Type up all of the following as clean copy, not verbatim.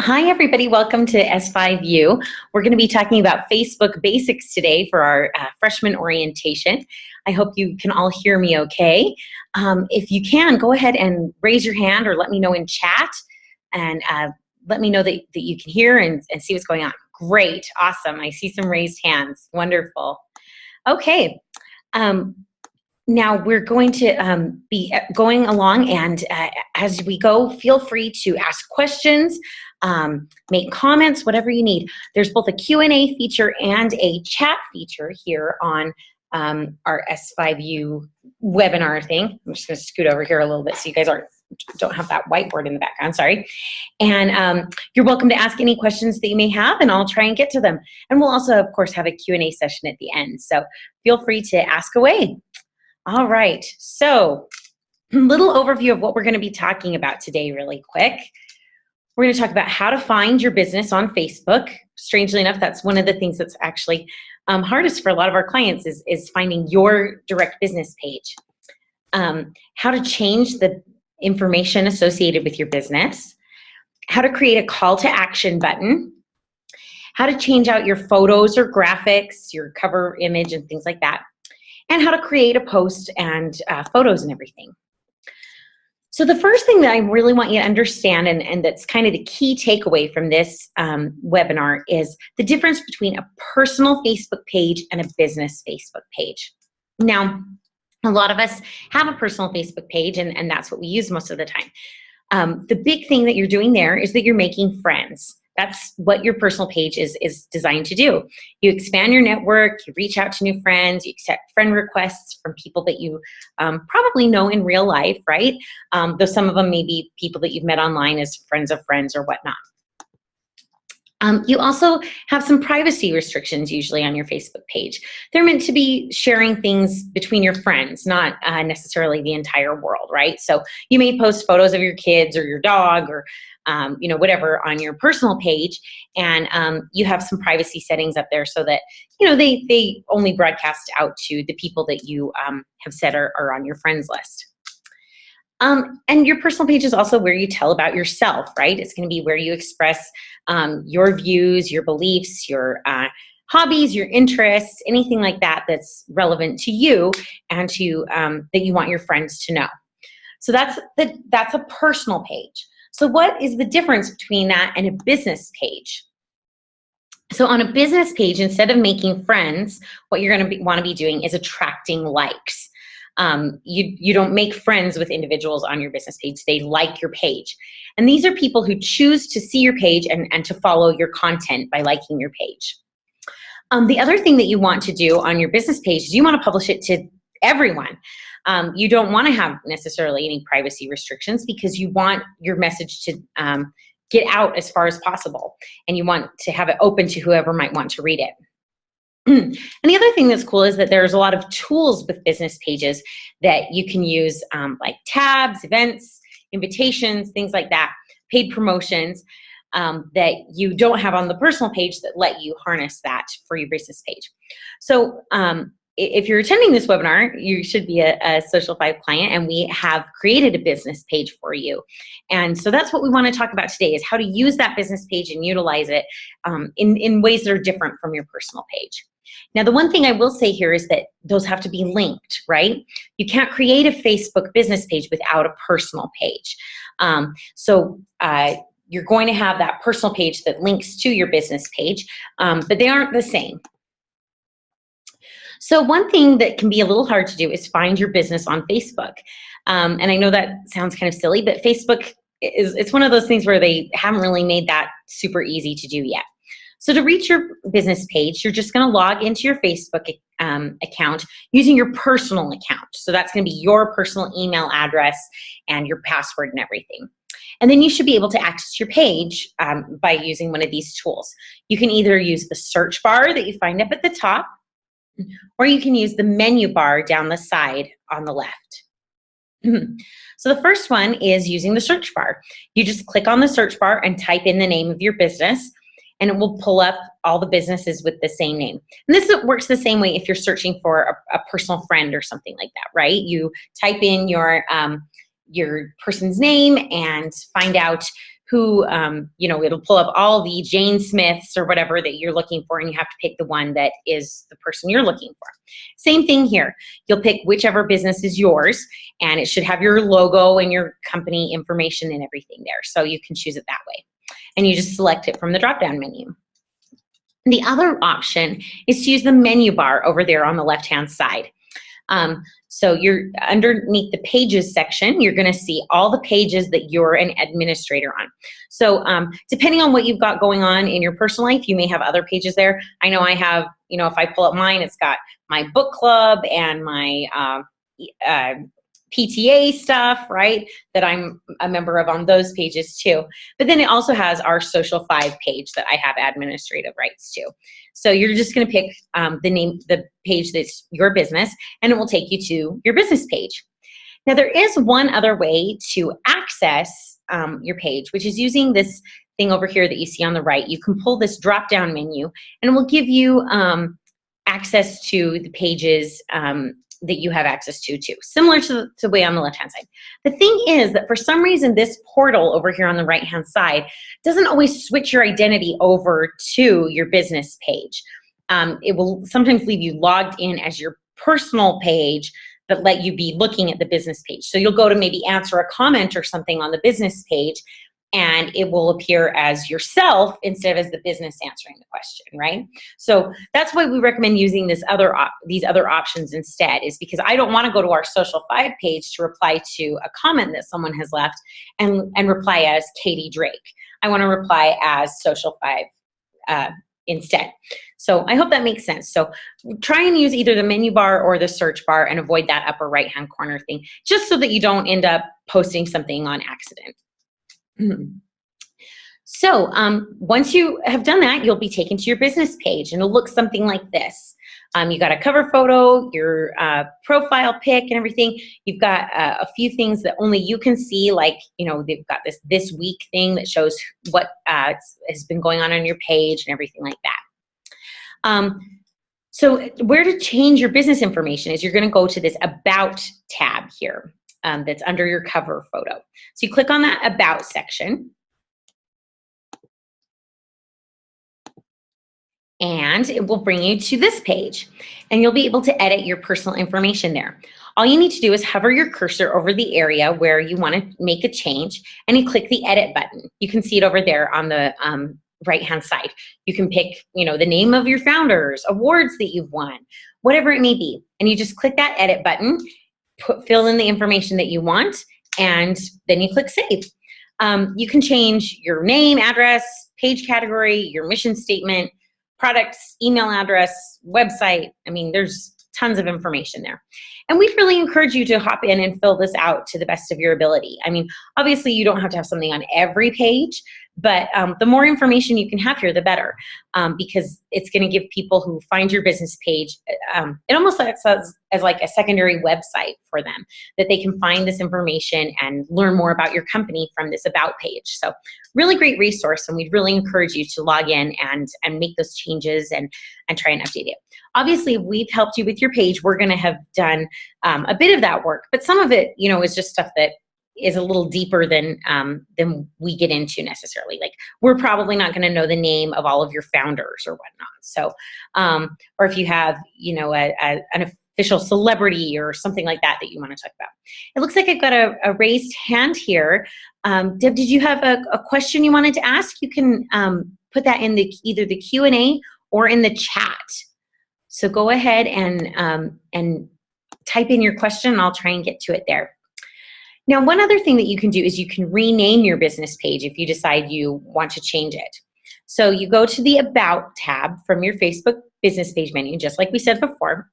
Hi, everybody. Welcome to S5U. We're going to be talking about Facebook basics today for our freshman orientation. I hope you can all hear me okay. If you can, go ahead and raise your hand or let me know in chat and let me know that you can hear and see what's going on. Great. Awesome. I see some raised hands. Wonderful. Okay. Now we're going to be going along, and as we go, feel free to ask questions, make comments, whatever you need. There's both a Q&A feature and a chat feature here on our S5U webinar thing. I'm just going to scoot over here a little bit so you guys don't have that whiteboard in the background, sorry. And you're welcome to ask any questions that you may have, and I'll try and get to them. And we'll also, of course, have a Q&A session at the end, so feel free to ask away. All right, so a little overview of what we're going to be talking about today really quick. We're going to talk about how to find your business on Facebook. Strangely enough, that's one of the things that's actually hardest for a lot of our clients is finding your direct business page. How to change the information associated with your business. How to create a call to action button. How to change out your photos or graphics, your cover image and things like that. And how to create a post and photos and everything. So the first thing that I really want you to understand, and that's kind of the key takeaway from this webinar, is the difference between a personal Facebook page and a business Facebook page. Now, a lot of us have a personal Facebook page, and that's what we use most of the time. The big thing that you're doing there is that you're making friends. That's what your personal page is designed to do. You expand your network, you reach out to new friends, you accept friend requests from people that you probably know in real life, right? Though some of them may be people that you've met online as friends of friends or whatnot. You also have some privacy restrictions usually on your Facebook page. They're meant to be sharing things between your friends, not necessarily the entire world, right? So you may post photos of your kids or your dog or whatever on your personal page, and you have some privacy settings up there so that they only broadcast out to the people that you have said are on your friends list. And your personal page is also where you tell about yourself, right? It's going to be where you express your views, your beliefs, your hobbies, your interests, anything like that that's relevant to you and to that you want your friends to know. So that's a personal page. So what is the difference between that and a business page? So on a business page, instead of making friends, what you're going to want to be doing is attracting likes. You don't make friends with individuals on your business page. They like your page. And these are people who choose to see your page and to follow your content by liking your page. The other thing that you want to do on your business page is you want to publish it to everyone. You don't want to have necessarily any privacy restrictions because you want your message to get out as far as possible. And you want to have it open to whoever might want to read it. And the other thing that's cool is that there's a lot of tools with business pages that you can use, like tabs, events, invitations, things like that, paid promotions that you don't have on the personal page that let you harness that for your business page. So if you're attending this webinar, you should be a Social 5 client, and we have created a business page for you. And so that's what we want to talk about today, is how to use that business page and utilize it in ways that are different from your personal page. Now, the one thing I will say here is that those have to be linked, right? You can't create a Facebook business page without a personal page. You're going to have that personal page that links to your business page, but they aren't the same. So one thing that can be a little hard to do is find your business on Facebook. And I know that sounds kind of silly, but Facebook it's one of those things where they haven't really made that super easy to do yet. So to reach your business page, you're just going to log into your Facebook account using your personal account. So that's going to be your personal email address and your password and everything. And then you should be able to access your page by using one of these tools. You can either use the search bar that you find up at the top, or you can use the menu bar down the side on the left. So the first one is using the search bar. You just click on the search bar and type in the name of your business, and it will pull up all the businesses with the same name. And this works the same way if you're searching for a personal friend or something like that, right? You type in your your person's name and find out who, it'll pull up all the Jane Smiths or whatever that you're looking for, and you have to pick the one that is the person you're looking for. Same thing here. You'll pick whichever business is yours, and it should have your logo and your company information and everything there. So you can choose it that way. And you just select it from the drop-down menu. The other option is to use the menu bar over there on the left-hand side. So you're underneath the pages section, you're going to see all the pages that you're an administrator on. So depending on what you've got going on in your personal life, you may have other pages there. I know I have, if I pull up mine, it's got my book club and my PTA stuff, right, that I'm a member of on those pages too. But then it also has our Social 5 page that I have administrative rights to. So you're just going to pick the page that's your business, and it will take you to your business page. Now, there is one other way to access your page, which is using this thing over here that you see on the right. You can pull this drop-down menu, and it will give you access to the pages that you have access to too, similar to the way on the left-hand side. The thing is that for some reason, this portal over here on the right-hand side doesn't always switch your identity over to your business page. It will sometimes leave you logged in as your personal page, but let you be looking at the business page. So you'll go to maybe answer a comment or something on the business page, and it will appear as yourself instead of as the business answering the question, right? So that's why we recommend using these other options instead, is because I don't want to go to our Social 5 page to reply to a comment that someone has left and reply as Katie Drake. I want to reply as Social 5 instead. So I hope that makes sense. So try and use either the menu bar or the search bar and avoid that upper right-hand corner thing, just so that you don't end up posting something on accident. So once you have done that, you'll be taken to your business page, and it'll look something like this. You got a cover photo, your profile pic and everything. You've got a few things that only you can see, like, they've got this week thing that shows what has been going on your page and everything like that. So where to change your business information is you're going to go to this About tab here. That's under your cover photo. So you click on that About section, and it will bring you to this page, and you'll be able to edit your personal information there. All you need to do is hover your cursor over the area where you want to make a change, and you click the Edit button. You can see it over there on the right-hand side. You can pick, the name of your founders, awards that you've won, whatever it may be, and you just click that Edit button. Fill in the information that you want, and then you click Save. You can change your name, address, page category, your mission statement, products, email address, website. I mean, there's tons of information there. And we'd really encourage you to hop in and fill this out to the best of your ability. I mean, obviously you don't have to have something on every page, but the more information you can have here, the better, because it's going to give people who find your business page, it almost acts as like a secondary website for them, that they can find this information and learn more about your company from this About page. So really great resource, and we'd really encourage you to log in and make those changes and try and update it. Obviously, if we've helped you with your page, we're going to have done a bit of that work, but some of it, is just stuff that is a little deeper than we get into necessarily. Like, we're probably not going to know the name of all of your founders or whatnot. So, or if you have, an official celebrity or something like that you want to talk about. It looks like I've got a raised hand here. Deb, did you have a question you wanted to ask? You can put that in either the Q&A or in the chat. So go ahead and type in your question, and I'll try and get to it there. Now, one other thing that you can do is you can rename your business page if you decide you want to change it. So you go to the About tab from your Facebook business page menu, just like we said before,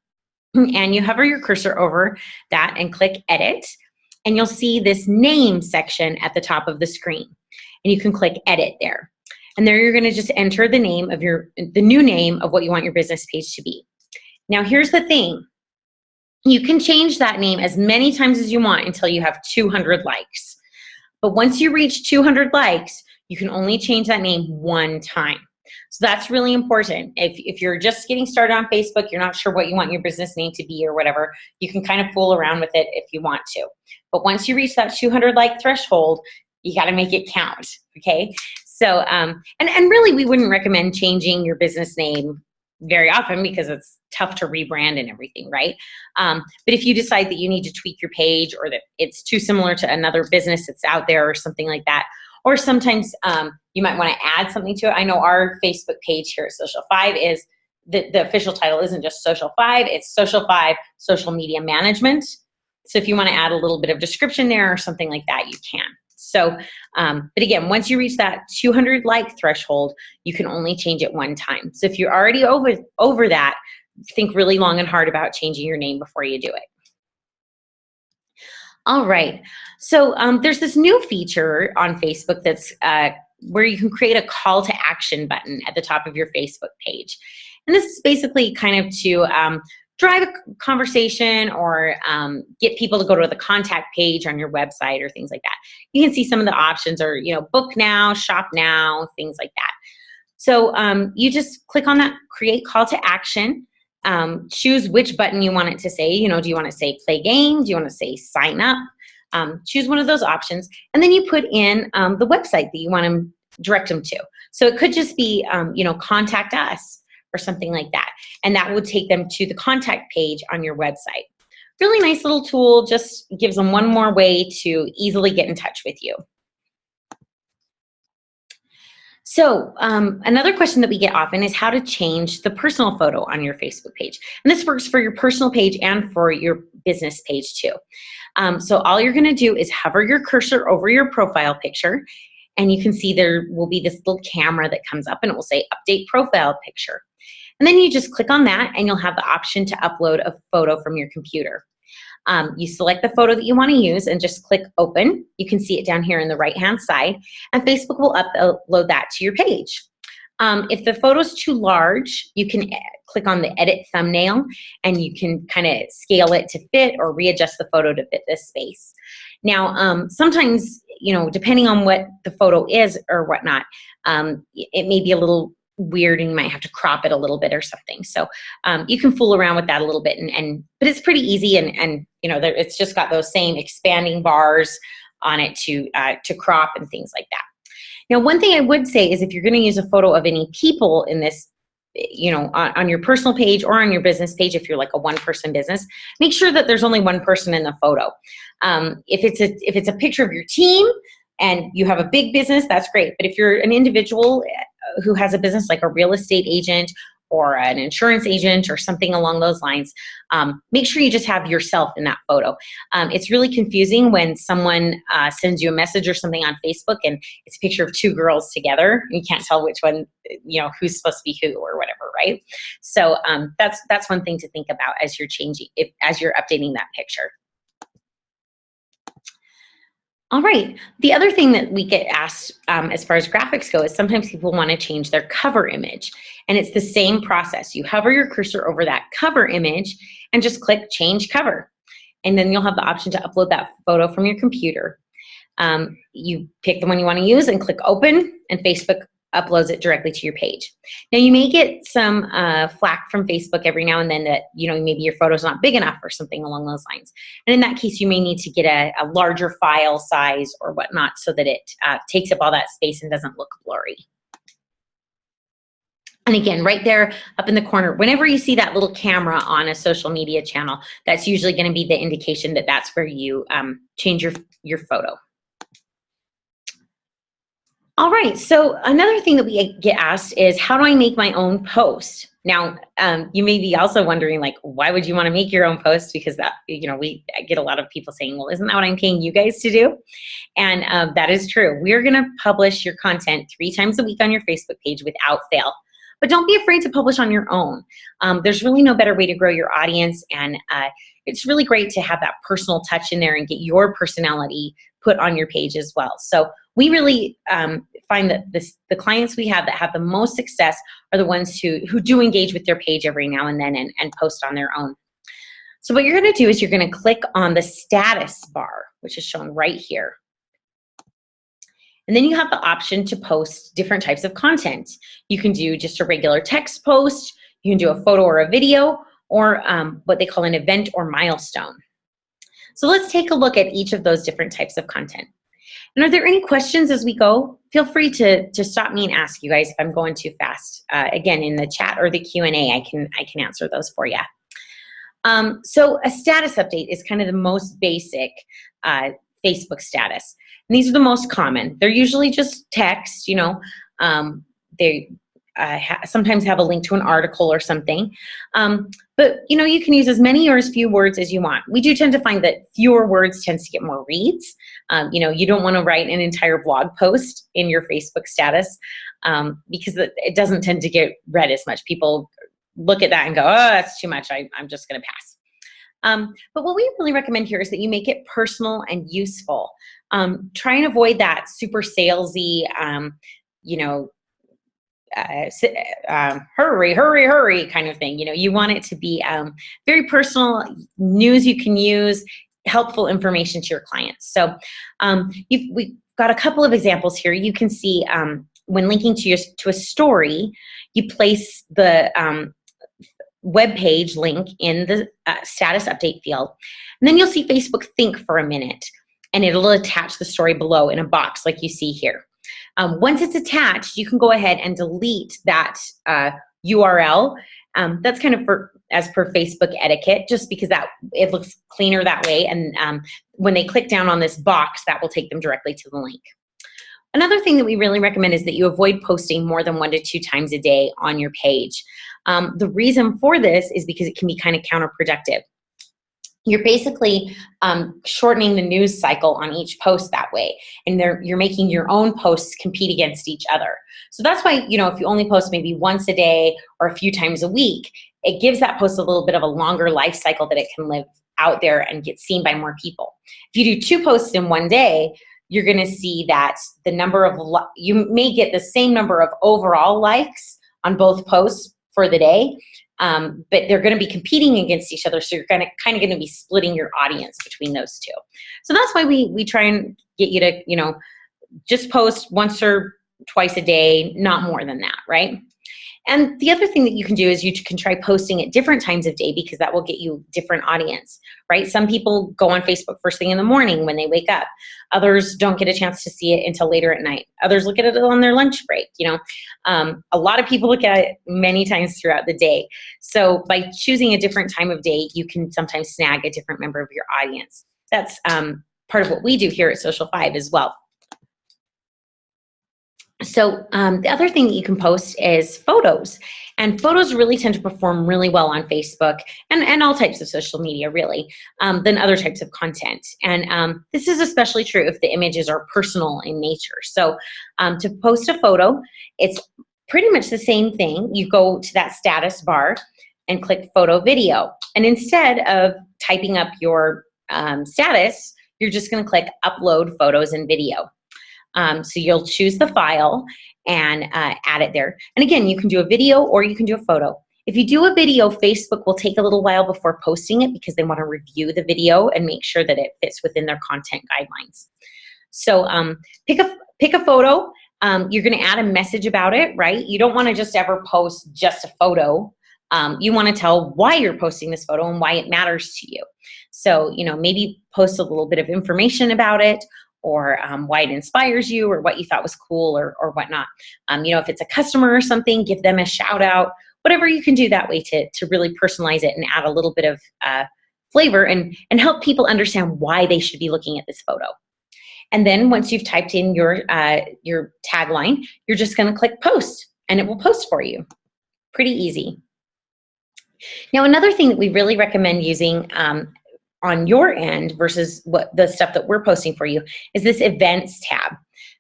and you hover your cursor over that and click Edit, and you'll see this Name section at the top of the screen, and you can click Edit there. And there you're going to just enter the name of the new name of what you want your business page to be. Now, here's the thing. You can change that name as many times as you want until you have 200 likes. But once you reach 200 likes, you can only change that name one time. So that's really important. If you're just getting started on Facebook, you're not sure what you want your business name to be or whatever, you can kind of fool around with it if you want to. but once you reach that 200 like threshold, you got to make it count, okay? So, and really we wouldn't recommend changing your business name very often because it's tough to rebrand and everything, right? But if you decide that you need to tweak your page or that it's too similar to another business that's out there or something like that, or sometimes you might want to add something to it. I know our Facebook page here at Social 5 is, the official title isn't just Social 5, it's Social 5 Social Media Management. So if you want to add a little bit of description there or something like that, you can. So, but again, once you reach that 200 like threshold, you can only change it one time. So if you're already over that, think really long and hard about changing your name before you do it. All right, so there's this new feature on Facebook that's where you can create a call to action button at the top of your Facebook page. And this is basically kind of to drive a conversation or get people to go to the contact page on your website or things like that. You can see some of the options are, you know, book now, shop now, things like that. So you just click on that create call to action, choose which button you want it to say. You know, do you want to say play game? Do you want to say sign up? Choose one of those options, and then you put in the website that you want to direct them to. So it could just be, you know, contact us or something like that. And that would take them to the contact page on your website. Really nice little tool, just gives them one more way to easily get in touch with you. So another question that we get often is how to change the personal photo on your Facebook page. And this works for your personal page and for your business page too. So all you're gonna do is hover your cursor over your profile picture, and you can see there will be this little camera that comes up and it will say update profile picture. And then you just click on that and you'll have the option to upload a photo from your computer. You select the photo that you want to use and just click open. You can see it down here in the right hand side, and Facebook will upload that to your page. If the photo's too large, you can click on the edit thumbnail and you can kind of scale it to fit or readjust the photo to fit this space. Now, sometimes, you know, depending on what the photo is or whatnot, it may be a little weird and you might have to crop it a little bit or something. So you can fool around with that a little bit, but it's pretty easy, and you know, it's just got those same expanding bars on it to crop and things like that. Now, one thing I would say is if you're going to use a photo of any people in this, you know, on your personal page or on your business page, if you're like a one-person business, make sure that there's only one person in the photo. If it's a picture of your team and you have a big business, that's great. But if you're an individual who has a business like a real estate agent or an insurance agent or something along those lines, make sure you just have yourself in that photo. It's really confusing when someone sends you a message or something on Facebook and it's a picture of two girls together. You can't tell which one, you know, who's supposed to be who or whatever, right? So that's one thing to think about as you're as you're updating that picture. All right, the other thing that we get asked as far as graphics go is sometimes people want to change their cover image, and it's the same process. You hover your cursor over that cover image and just click change cover, and then you'll have the option to upload that photo from your computer. You pick the one you want to use and click open, and Facebook uploads it directly to your page. Now, you may get some flack from Facebook every now and then that, you know, maybe your photo's not big enough or something along those lines. And in that case, you may need to get a larger file size or whatnot so that it takes up all that space and doesn't look blurry. And again, right there up in the corner, whenever you see that little camera on a social media channel, that's usually going to be the indication that that's where you change your photo. All right, so another thing that we get asked is, how do I make my own post? Now, you may be also wondering, like, why would you want to make your own post? Because that, you know, I get a lot of people saying, well, isn't that what I'm paying you guys to do? And that is true. We're going to publish your content 3 times a week on your Facebook page without fail. But don't be afraid to publish on your own. There's really no better way to grow your audience, and it's really great to have that personal touch in there and get your personality put on your page as well. So we really find that the clients we have that have the most success are the ones who do engage with their page every now and then and post on their own. So what you're going to do is you're going to click on the status bar, which is shown right here. And then you have the option to post different types of content. You can do just a regular text post, you can do a photo or a video, or what they call an event or milestone. So let's take a look at each of those different types of content. And are there any questions as we go? Feel free to stop me and ask you guys if I'm going too fast. Again, in the chat or the Q&A, I can answer those for you. So a status update is kind of the most basic Facebook status. And these are the most common. They're usually just text, you know. They sometimes have a link to an article or something. But, you know, you can use as many or as few words as you want. We do tend to find that fewer words tends to get more reads. You know, you don't want to write an entire blog post in your Facebook status because it doesn't tend to get read as much. People look at that and go, oh, that's too much. I'm just going to pass. But what we really recommend here is that you make it personal and useful. Try and avoid that super salesy, you know, hurry kind of thing. You know, you want it to be very personal, news you can use, helpful information to your clients. So we've got a couple of examples here. You can see when linking to a story, you place the web page link in the status update field, and then you'll see Facebook think for a minute, and it'll attach the story below in a box like you see here. Once it's attached, you can go ahead and delete that URL. That's kind of as per Facebook etiquette, just because it looks cleaner that way. And when they click down on this box, that will take them directly to the link. Another thing that we really recommend is that you avoid posting more than 1 to 2 times a day on your page. The reason for this is because it can be kind of counterproductive. You're basically shortening the news cycle on each post that way, and you're making your own posts compete against each other. So that's why, you know, if you only post maybe once a day or a few times a week, it gives that post a little bit of a longer life cycle that it can live out there and get seen by more people. If you do 2 posts in one day, you're going to see that the number of you may get the same number of overall likes on both posts for the day. But they're going to be competing against each other, so you're kind of going to be splitting your audience between those two. So that's why we try and get you to, you know, just post once or twice a day, not more than that, right? And the other thing that you can do is you can try posting at different times of day, because that will get you different audience, right? Some people go on Facebook first thing in the morning when they wake up. Others don't get a chance to see it until later at night. Others look at it on their lunch break, you know. A lot of people look at it many times throughout the day. So by choosing a different time of day, you can sometimes snag a different member of your audience. That's part of what we do here at Social 5 as well. So the other thing that you can post is photos, and photos really tend to perform really well on Facebook and all types of social media, really, than other types of content. And this is especially true if the images are personal in nature. So to post a photo, it's pretty much the same thing. You go to that status bar and click photo video, and instead of typing up your status, you're just going to click upload photos and video. So you'll choose the file and add it there. And again, you can do a video or you can do a photo. If you do a video, Facebook will take a little while before posting it because they want to review the video and make sure that it fits within their content guidelines. So pick a photo. You're going to add a message about it, right? You don't want to just ever post just a photo. You want to tell why you're posting this photo and why it matters to you. So, you know, maybe post a little bit of information about it, or why it inspires you, or what you thought was cool, or whatnot. You know, if it's a customer or something, give them a shout out. Whatever you can do that way to really personalize it and add a little bit of flavor and help people understand why they should be looking at this photo. And then once you've typed in your tagline, you're just going to click post, and it will post for you. Pretty easy. Now, another thing that we really recommend using on your end versus what the stuff that we're posting for you is this events tab,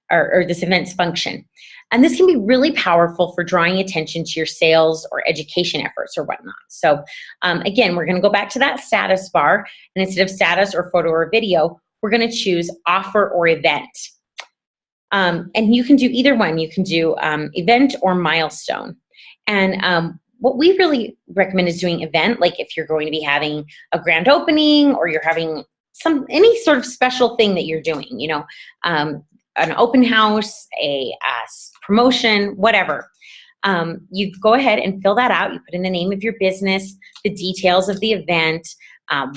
or this events function. And this can be really powerful for drawing attention to your sales or education efforts or whatnot. So again, we're going to go back to that status bar, and instead of status or photo or video, we're going to choose offer or event. And you can do either one. You can do event or milestone. And what we really recommend is doing event, like if you're going to be having a grand opening, or you're having any sort of special thing that you're doing, you know, an open house, a promotion, whatever. You go ahead and fill that out. You put in the name of your business, the details of the event,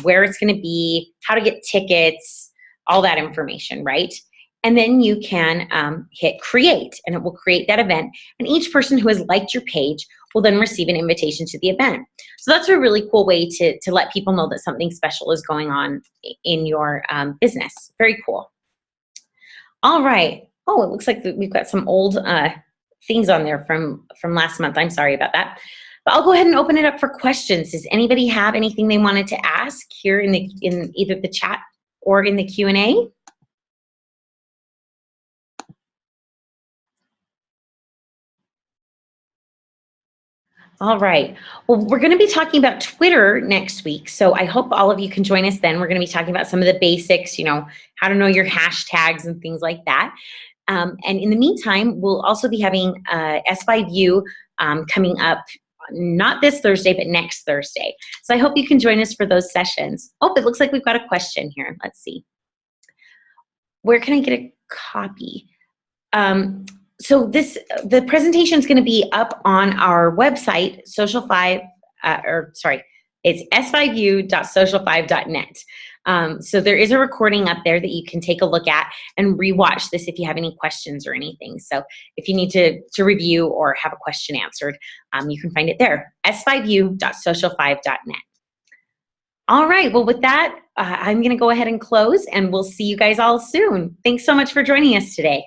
where it's going to be, how to get tickets, all that information, right? And then you can hit create, and it will create that event. And each person who has liked your page will then receive an invitation to the event. So that's a really cool way to let people know that something special is going on in your business. Very cool. All right. Oh, it looks like we've got some old things on there from last month. I'm sorry about that. But I'll go ahead and open it up for questions. Does anybody have anything they wanted to ask here in either the chat or in the Q&A? All right. Well, we're going to be talking about Twitter next week, so I hope all of you can join us then. We're going to be talking about some of the basics, how to know your hashtags and things like that. And in the meantime, we'll also be having S5U coming up, not this Thursday, but next Thursday. So I hope you can join us for those sessions. Oh, it looks like we've got a question here. Let's see. Where can I get a copy? So the presentation is going to be up on our website, it's s5u.social5.net. So there is a recording up there that you can take a look at and rewatch this if you have any questions or anything. So if you need to review or have a question answered, you can find it there, s5u.social5.net. All right, well, with that, I'm going to go ahead and close, and we'll see you guys all soon. Thanks so much for joining us today.